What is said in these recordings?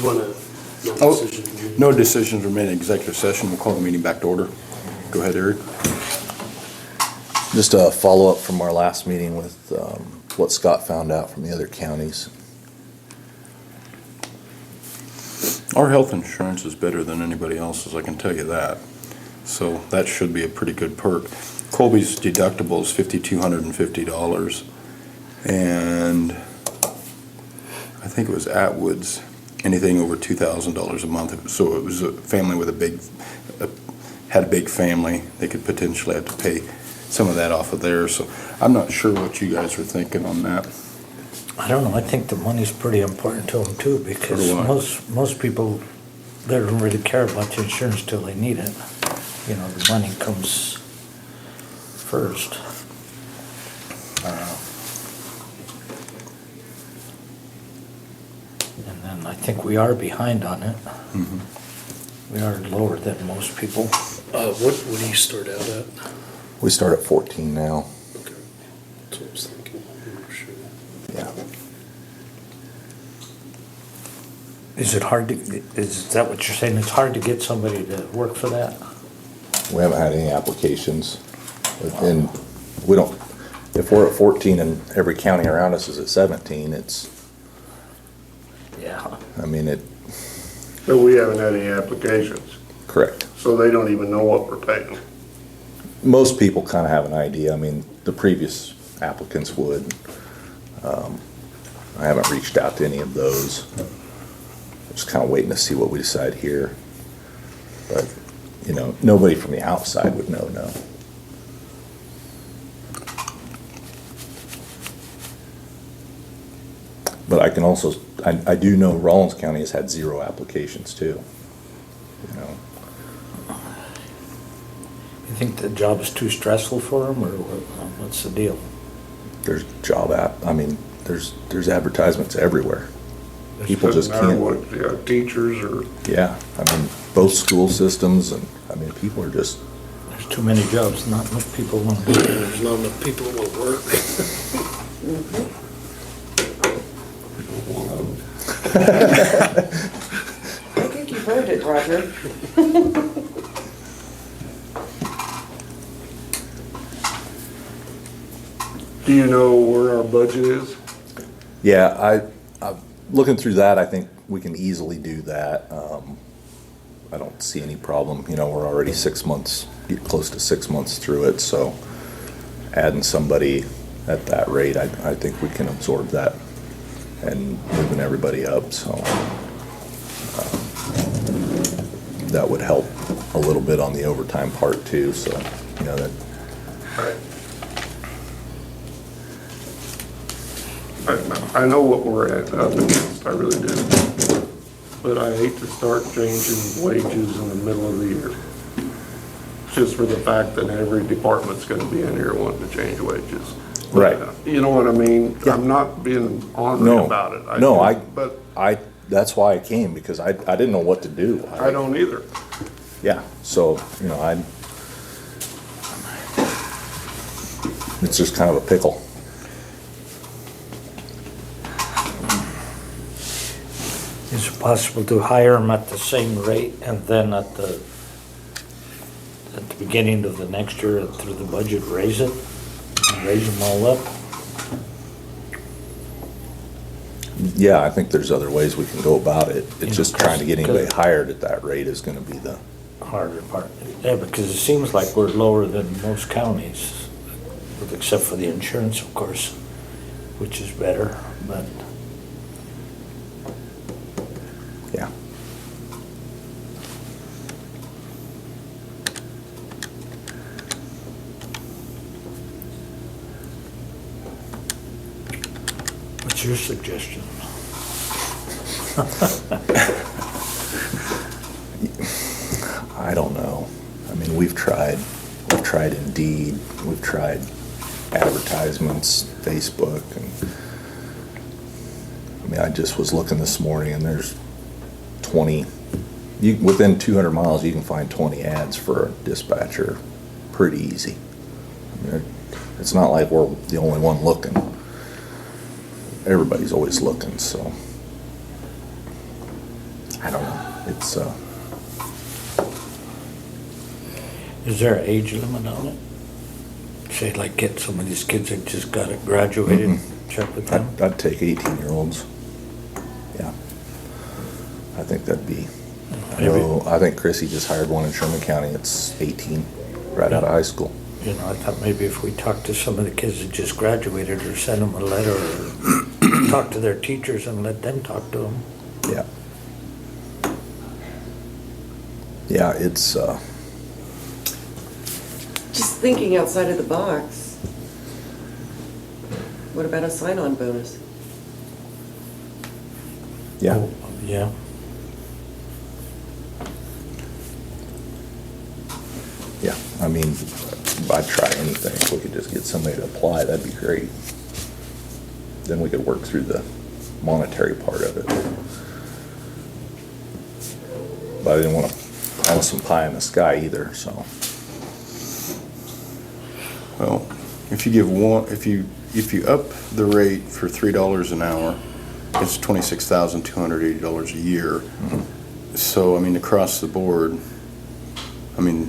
want to, no Oh, decision. no decisions were made in executive session. We'll call the meeting back to order. Go ahead, Eric. Just a follow-up from our last meeting with what Scott found out from the other counties. Our health insurance is better than anybody else's, I can tell you that. So that should be a pretty good perk. Colby's deductible is $5,250. And I think it was Atwood's, anything over $2,000 a month. So it was a family with had a big family. They could potentially have to pay some of that off of theirs. So I'm not sure what you guys were thinking on that. I don't know, I think the money's pretty important to them too, because So do I. most people, they don't really care about the insurance till they need it. You know, the money comes first. And then I think we are behind on it. We are lower than most people. What do you start out at? We start at 14 now. Okay, that's what I was thinking. Oh, sure. Yeah. Is it hard to, is that what you're saying? It's hard to get somebody to work for that? We haven't had any applications. And we don't, if we're at 14 and every county around us is at 17, it's, Yeah. I mean, But we haven't had any applications, correct. so they don't even know what we're paying. Most people kind of have an idea. I mean, the previous applicants would. I haven't reached out to any of those. Just kind of waiting to see what we decide here. But, you know, nobody from the outside would know, no. But I can also, I do know Rollins County has had 0 applications too. You know, You think the job is too stressful for them, or what's the deal? there's I mean, there's advertisements everywhere. People just Doesn't matter can't, what, yeah, teachers or, yeah, I mean, both school systems and, I mean, people are just, There's too many jobs, not enough people want to do it. There's not enough people who want to work. I think you've heard it, Roger. do you know where our budget is? yeah, looking through that, I think we can easily do that. I don't see any problem, you know, we're already 6 months, get close to 6 months through it, so adding somebody at that rate, I think we can absorb that and moving everybody up, so that would help a little bit on the overtime part too, so, you know, that, I know what we're at up against, I really do. But I hate to start changing wages in the middle of the year. Just for the fact that every department's gonna be in here wanting to change wages. Right. You know what I mean? Yeah. I'm not being ornery No. about it. No, But that's why I came, because I didn't know what to do. I don't either. Yeah, so, you know, it's just kind of a pickle. Is it possible to hire them at the same rate and then at the beginning of the next year through the budget, raise it? Raise them all up? Yeah, I think there's other ways we can go about it. It's just Yeah, trying to get anybody 'cause- hired at that rate is gonna be the, Harder part. Yeah, because it seems like we're lower than most counties, except for the insurance, of course, which is better, but yeah. what's your suggestion? I don't know. I mean, we've tried Indeed, we've tried advertisements, Facebook, and I mean, I just was looking this morning and there's 20, within 200 miles, you can find 20 ads for a dispatcher pretty easy. I mean, it's not like we're the only one looking. Everybody's always looking, so. I don't know. It's, Is there an age limit on it? Say like get some of these kids that just got it graduated, check with them? I'd take 18-year-olds. Yeah. I think that'd be, Maybe. I think Chrissy just hired one in Sherman County. It's 18, right out of high school. You know, I thought maybe if we talked to some of the kids that just graduated or send them a letter or talk to their teachers and let them talk to them. Yeah. Yeah, it's, Just thinking outside of the box. What about a sign-on bonus? yeah. Oh, yeah. Yeah, I mean, I'd try anything. If we could just get somebody to apply, that'd be great. Then we could work through the monetary part of it. But I didn't want to promise some pie in the sky either, so. Well, if you give one, if you up the rate for $3 an hour, it's $26,280 a year. So, I mean, across the board, I mean,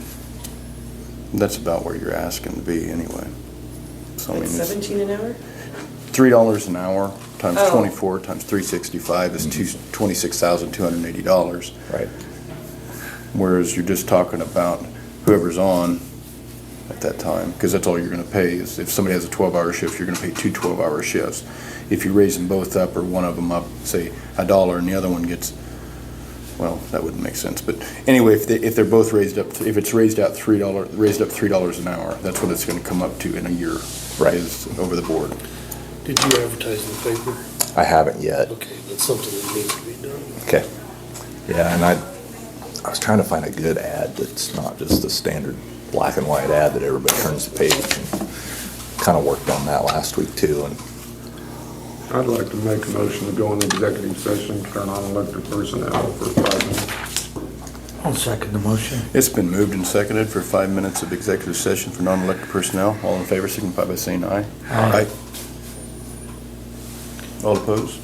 that's about where you're asking to be anyway. So, I mean, That's it's 17 an hour? $3 an hour times Oh. 24 times 365 is $26,280. Right. Whereas you're just talking about whoever's on at that time, because that's all you're gonna pay, is if somebody has a 12-hour shift, you're gonna pay two 12-hour shifts. If you raise them both up, or one of them up, say, $1, and the other one gets, well, that wouldn't make sense, but anyway, if they're both raised up, if it's raised up $3 an hour, that's what it's gonna come up to in a year. Right. Is over the board. Did you advertise in the paper? I haven't yet. Okay, that's something that needs to be done. Okay. Yeah, and I was trying to find a good ad that's not just the standard black and white ad that everybody turns the page. And kind of worked on that last week too. And I'd like to make a motion to go into executive session for non-elected personnel for 5 minutes. I'll second the motion. It's been moved and seconded for 5 minutes of executive session for non-elected personnel. All in favor signify by saying aye. Aye. All opposed?